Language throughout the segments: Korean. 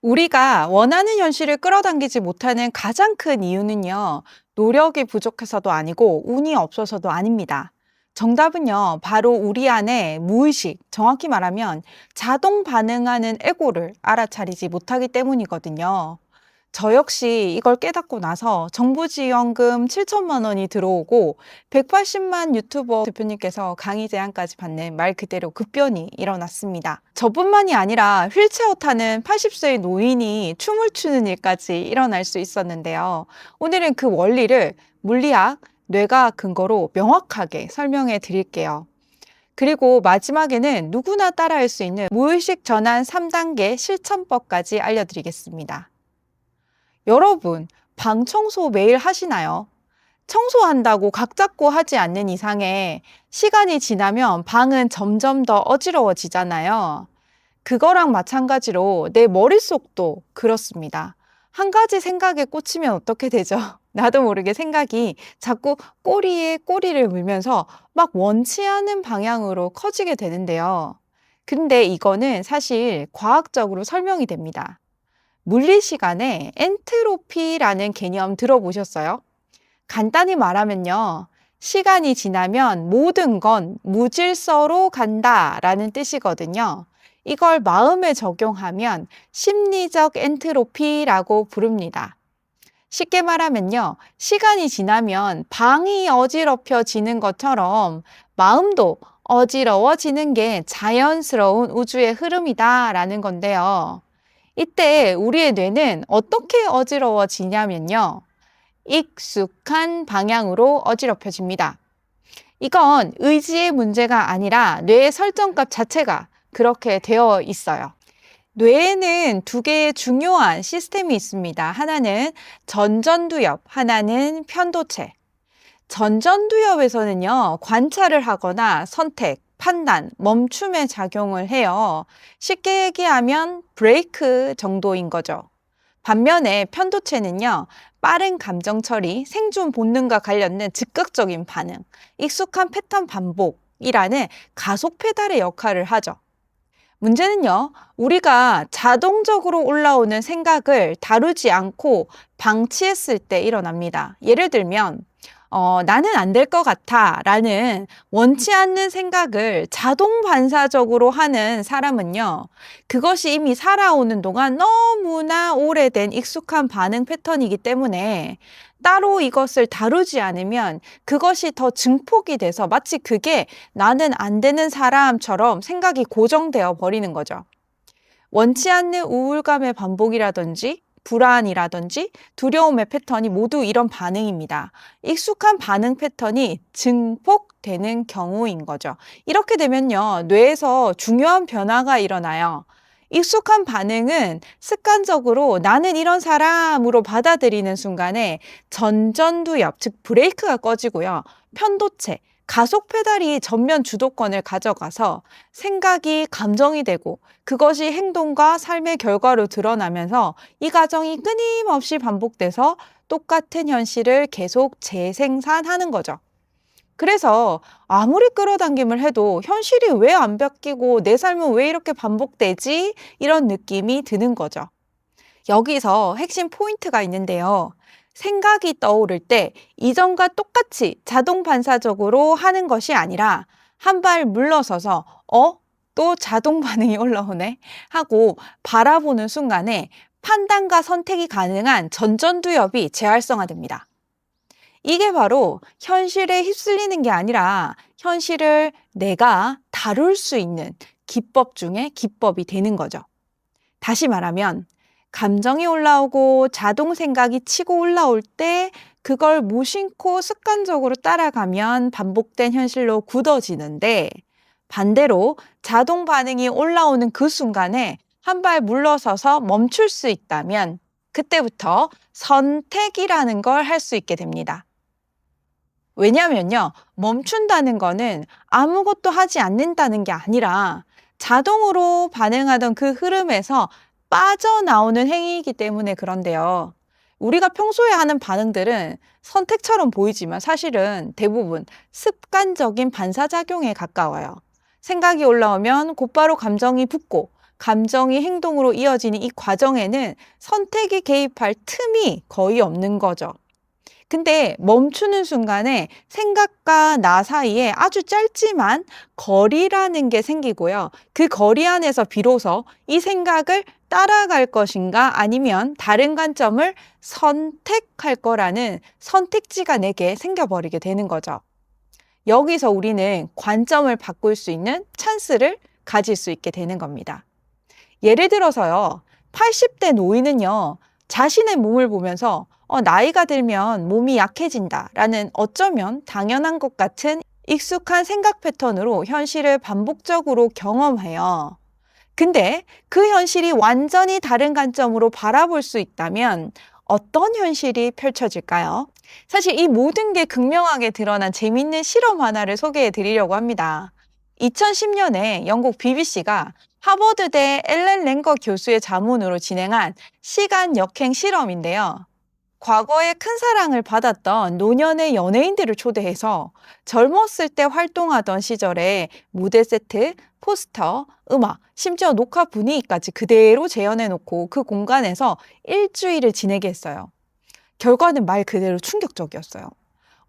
우리가 원하는 현실을 끌어당기지 못하는 가장 큰 이유는요, 노력이 부족해서도 아니고 운이 없어서도 아닙니다. 정답은요, 바로 우리 안에 무의식, 정확히 말하면 자동 반응하는 에고를 알아차리지 못하기 때문이거든요. 저 역시 이걸 깨닫고 나서 정부 지원금 7천만 원이 들어오고 180만 유튜버 대표님께서 강의 제안까지 받는 말 그대로 급변이 일어났습니다. 저뿐만이 아니라 휠체어 타는 80세의 노인이 춤을 추는 일까지 일어날 수 있었는데요. 오늘은 그 원리를 물리학, 뇌과학 근거로 명확하게 설명해 드릴게요. 그리고 마지막에는 누구나 따라할 수 있는 무의식 전환 3단계 실천법까지 알려드리겠습니다. 여러분, 방 청소 매일 하시나요? 청소한다고 각 잡고 하지 않는 이상에 시간이 지나면 방은 점점 더 어지러워지잖아요. 그거랑 마찬가지로 내 머릿속도 그렇습니다. 한 가지 생각에 꽂히면 어떻게 되죠? 나도 모르게 생각이 자꾸 꼬리에 꼬리를 물면서 막 원치 않은 방향으로 커지게 되는데요. 근데 이거는 사실 과학적으로 설명이 됩니다. 물리 시간에 엔트로피라는 개념 들어보셨어요? 간단히 말하면요. 시간이 지나면 모든 건 무질서로 간다라는 뜻이거든요. 이걸 마음에 적용하면 심리적 엔트로피라고 부릅니다. 쉽게 말하면요. 시간이 지나면 방이 어지럽혀지는 것처럼 마음도 어지러워지는 게 자연스러운 우주의 흐름이다라는 건데요. 이때 우리의 뇌는 어떻게 어지러워지냐면요. 익숙한 방향으로 어지럽혀집니다. 이건 의지의 문제가 아니라 뇌의 설정값 자체가 그렇게 되어 있어요. 뇌에는 두 개의 중요한 시스템이 있습니다. 하나는 전전두엽, 하나는 편도체. 전전두엽에서는요, 관찰을 하거나 선택, 판단, 멈춤의 작용을 해요. 쉽게 얘기하면 브레이크 정도인 거죠. 반면에 편도체는요, 빠른 감정 처리, 생존 본능과 관련된 즉각적인 반응, 익숙한 패턴 반복이라는 가속 페달의 역할을 하죠. 문제는요, 우리가 자동적으로 올라오는 생각을 다루지 않고 방치했을 때 일어납니다. 예를 들면, 나는 안 될 것 같아 라는 원치 않는 생각을 자동 반사적으로 하는 사람은요, 그것이 이미 살아오는 동안 너무나 오래된 익숙한 반응 패턴이기 때문에 따로 이것을 다루지 않으면 그것이 더 증폭이 돼서 마치 그게 나는 안 되는 사람처럼 생각이 고정되어 버리는 거죠. 원치 않는 우울감의 반복이라든지 불안이라든지 두려움의 패턴이 모두 이런 반응입니다. 익숙한 반응 패턴이 증폭되는 경우인 거죠. 이렇게 되면요, 뇌에서 중요한 변화가 일어나요. 익숙한 반응은 습관적으로 나는 이런 사람으로 받아들이는 순간에 전전두엽, 즉 브레이크가 꺼지고요. 편도체, 가속 페달이 전면 주도권을 가져가서 생각이 감정이 되고 그것이 행동과 삶의 결과로 드러나면서 이 과정이 끊임없이 반복돼서 똑같은 현실을 계속 재생산하는 거죠. 그래서 아무리 끌어당김을 해도 현실이 왜 안 바뀌고 내 삶은 왜 이렇게 반복되지? 이런 느낌이 드는 거죠. 여기서 핵심 포인트가 있는데요. 생각이 떠오를 때 이전과 똑같이 자동 반사적으로 하는 것이 아니라 한 발 물러서서 또 자동 반응이 올라오네 하고 바라보는 순간에 판단과 선택이 가능한 전전두엽이 재활성화됩니다. 이게 바로 현실에 휩쓸리는 게 아니라 현실을 내가 다룰 수 있는 기법 중에 기법이 되는 거죠. 다시 말하면 감정이 올라오고 자동 생각이 치고 올라올 때 그걸 무심코 습관적으로 따라가면 반복된 현실로 굳어지는데, 반대로 자동 반응이 올라오는 그 순간에 한 발 물러서서 멈출 수 있다면 그때부터 선택이라는 걸 할 수 있게 됩니다. 왜냐면요, 멈춘다는 거는 아무것도 하지 않는다는 게 아니라 자동으로 반응하던 그 흐름에서 빠져나오는 행위이기 때문에 그런데요. 우리가 평소에 하는 반응들은 선택처럼 보이지만 사실은 대부분 습관적인 반사작용에 가까워요. 생각이 올라오면 곧바로 감정이 붙고 감정이 행동으로 이어지는 이 과정에는 선택이 개입할 틈이 거의 없는 거죠. 근데 멈추는 순간에 생각과 나 사이에 아주 짧지만 거리라는 게 생기고요. 그 거리 안에서 비로소 이 생각을 따라갈 것인가 아니면 다른 관점을 선택할 거라는 선택지가 내게 생겨버리게 되는 거죠. 여기서 우리는 관점을 바꿀 수 있는 찬스를 가질 수 있게 되는 겁니다. 예를 들어서요, 80대 노인은요, 자신의 몸을 보면서 나이가 들면 몸이 약해진다 라는 어쩌면 당연한 것 같은 익숙한 생각 패턴으로 현실을 반복적으로 경험해요. 근데 그 현실이 완전히 다른 관점으로 바라볼 수 있다면 어떤 현실이 펼쳐질까요? 사실 이 모든 게 극명하게 드러난 재밌는 실험 하나를 소개해 드리려고 합니다. 2010년에 영국 BBC가 하버드대 앨런 랭거 교수의 자문으로 진행한 시간 역행 실험인데요. 과거에 큰 사랑을 받았던 노년의 연예인들을 초대해서 젊었을 때 활동하던 시절에 무대 세트, 포스터, 음악, 심지어 녹화 분위기까지 그대로 재현해놓고 그 공간에서 일주일을 지내게 했어요. 결과는 말 그대로 충격적이었어요.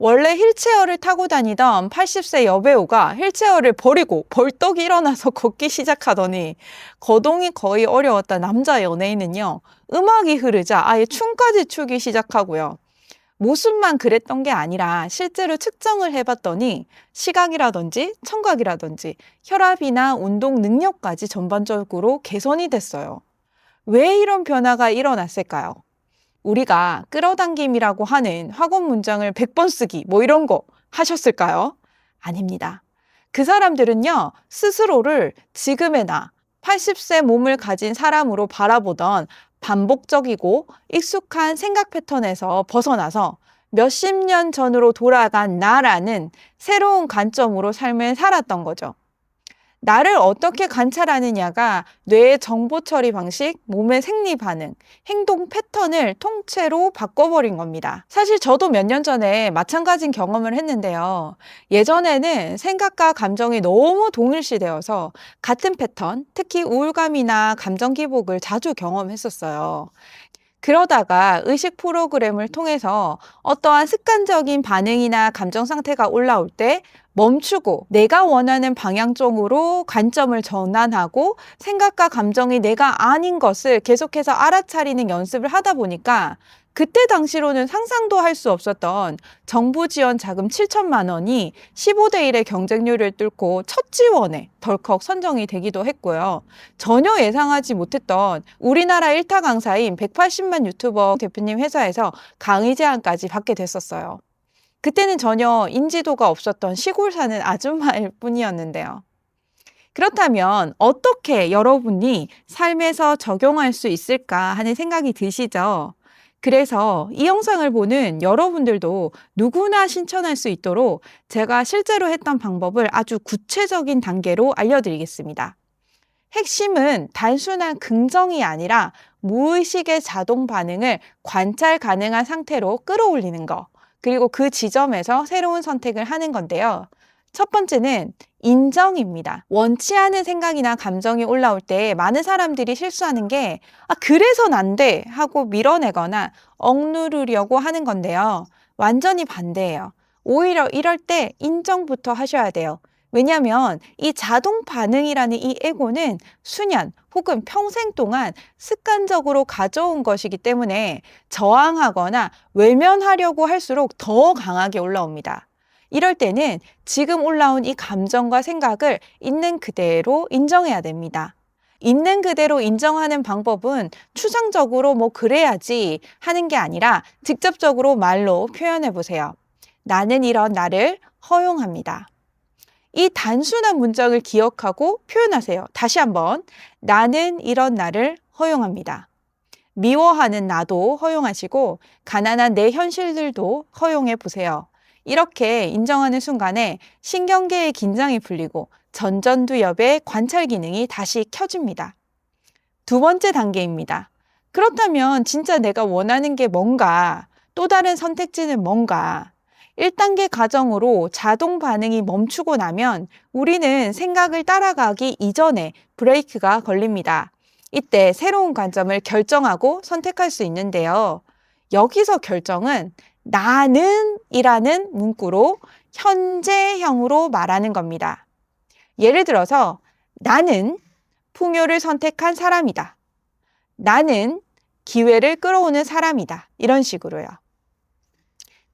원래 휠체어를 타고 다니던 80세 여배우가 휠체어를 버리고 벌떡 일어나서 걷기 시작하더니 거동이 거의 어려웠던 남자 연예인은요, 음악이 흐르자 아예 춤까지 추기 시작하고요. 모습만 그랬던 게 아니라 실제로 측정을 해봤더니 시각이라든지 청각이라든지 혈압이나 운동 능력까지 전반적으로 개선이 됐어요. 왜 이런 변화가 일어났을까요? 우리가 끌어당김이라고 하는 학원 문장을 100번 쓰기 뭐 이런 거 하셨을까요? 아닙니다. 그 사람들은요, 스스로를 지금의 나, 80세 몸을 가진 사람으로 바라보던 반복적이고 익숙한 생각 패턴에서 벗어나서 몇십 년 전으로 돌아간 나라는 새로운 관점으로 삶을 살았던 거죠. 나를 어떻게 관찰하느냐가 뇌의 정보 처리 방식, 몸의 생리 반응, 행동 패턴을 통째로 바꿔버린 겁니다. 사실 저도 몇 년 전에 마찬가지인 경험을 했는데요. 예전에는 생각과 감정이 너무 동일시되어서 같은 패턴, 특히 우울감이나 감정 기복을 자주 경험했었어요. 그러다가 의식 프로그램을 통해서 어떠한 습관적인 반응이나 감정 상태가 올라올 때 멈추고 내가 원하는 방향 쪽으로 관점을 전환하고 생각과 감정이 내가 아닌 것을 계속해서 알아차리는 연습을 하다 보니까 그때 당시로는 상상도 할 수 없었던 정부 지원 자금 7천만 원이 15대 1의 경쟁률을 뚫고 첫 지원에 덜컥 선정이 되기도 했고요. 전혀 예상하지 못했던 우리나라 1타 강사인 180만 유튜버 대표님 회사에서 강의 제안까지 받게 됐었어요. 그때는 전혀 인지도가 없었던 시골 사는 아줌마일 뿐이었는데요. 그렇다면 어떻게 여러분이 삶에서 적용할 수 있을까 하는 생각이 드시죠? 그래서 이 영상을 보는 여러분들도 누구나 실천할 수 있도록 제가 실제로 했던 방법을 아주 구체적인 단계로 알려드리겠습니다. 핵심은 단순한 긍정이 아니라 무의식의 자동 반응을 관찰 가능한 상태로 끌어올리는 거, 그리고 그 지점에서 새로운 선택을 하는 건데요. 첫 번째는 인정입니다. 원치 않은 생각이나 감정이 올라올 때 많은 사람들이 실수하는 게 그래선 안 돼 하고 밀어내거나 억누르려고 하는 건데요. 완전히 반대예요. 오히려 이럴 때 인정부터 하셔야 돼요. 왜냐하면 이 자동 반응이라는 이 에고는 수년 혹은 평생 동안 습관적으로 가져온 것이기 때문에 저항하거나 외면하려고 할수록 더 강하게 올라옵니다. 이럴 때는 지금 올라온 이 감정과 생각을 있는 그대로 인정해야 됩니다. 있는 그대로 인정하는 방법은 추상적으로 그래야지 하는 게 아니라 직접적으로 말로 표현해 보세요. 나는 이런 나를 허용합니다. 이 단순한 문장을 기억하고 표현하세요. 다시 한번. 나는 이런 나를 허용합니다. 미워하는 나도 허용하시고 가난한 내 현실들도 허용해 보세요. 이렇게 인정하는 순간에 신경계의 긴장이 풀리고 전전두엽의 관찰 기능이 다시 켜집니다. 두 번째 단계입니다. 그렇다면 진짜 내가 원하는 게 뭔가, 또 다른 선택지는 뭔가, 1단계 과정으로 자동 반응이 멈추고 나면 우리는 생각을 따라가기 이전에 브레이크가 걸립니다. 이때 새로운 관점을 결정하고 선택할 수 있는데요. 여기서 결정은 나는 이라는 문구로 현재형으로 말하는 겁니다. 예를 들어서 나는 풍요를 선택한 사람이다. 나는 기회를 끌어오는 사람이다. 이런 식으로요.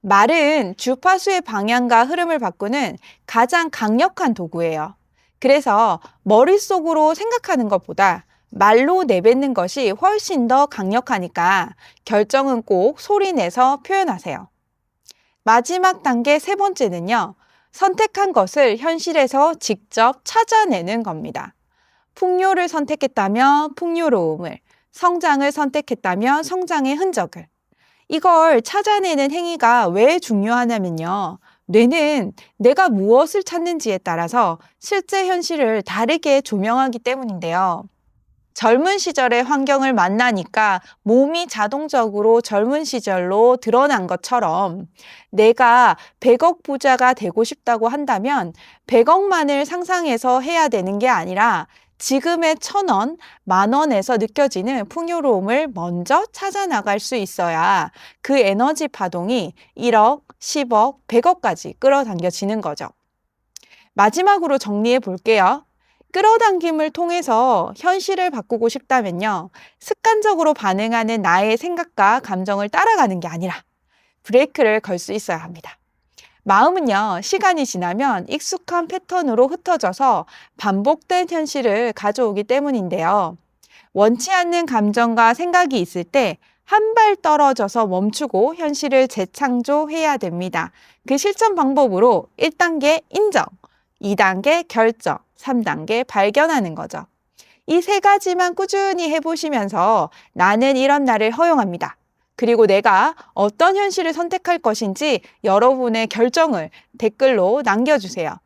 말은 주파수의 방향과 흐름을 바꾸는 가장 강력한 도구예요. 그래서 머릿속으로 생각하는 것보다 말로 내뱉는 것이 훨씬 더 강력하니까 결정은 꼭 소리내서 표현하세요. 마지막 단계 세 번째는요. 선택한 것을 현실에서 직접 찾아내는 겁니다. 풍요를 선택했다면 풍요로움을, 성장을 선택했다면 성장의 흔적을. 이걸 찾아내는 행위가 왜 중요하냐면요. 뇌는 내가 무엇을 찾는지에 따라서 실제 현실을 다르게 조명하기 때문인데요. 젊은 시절의 환경을 만나니까 몸이 자동적으로 젊은 시절로 드러난 것처럼 내가 100억 부자가 되고 싶다고 한다면 100억만을 상상해서 해야 되는 게 아니라 지금의 1,000원, 10,000원에서 느껴지는 풍요로움을 먼저 찾아 나갈 수 있어야 그 에너지 파동이 1억, 10억, 100억까지 끌어당겨지는 거죠. 마지막으로 정리해 볼게요. 끌어당김을 통해서 현실을 바꾸고 싶다면요. 습관적으로 반응하는 나의 생각과 감정을 따라가는 게 아니라 브레이크를 걸 수 있어야 합니다. 마음은요, 시간이 지나면 익숙한 패턴으로 흩어져서 반복된 현실을 가져오기 때문인데요. 원치 않는 감정과 생각이 있을 때 한 발 떨어져서 멈추고 현실을 재창조해야 됩니다. 그 실천 방법으로 1단계 인정, 2단계 결정, 3단계 발견하는 거죠. 이 세 가지만 꾸준히 해보시면서 나는 이런 나를 허용합니다. 그리고 내가 어떤 현실을 선택할 것인지 여러분의 결정을 댓글로 남겨주세요.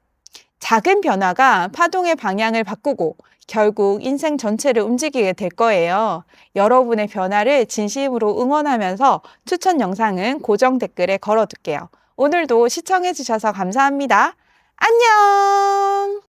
작은 변화가 파동의 방향을 바꾸고 결국 인생 전체를 움직이게 될 거예요. 여러분의 변화를 진심으로 응원하면서 추천 영상은 고정 댓글에 걸어둘게요. 오늘도 시청해주셔서 감사합니다. 안녕!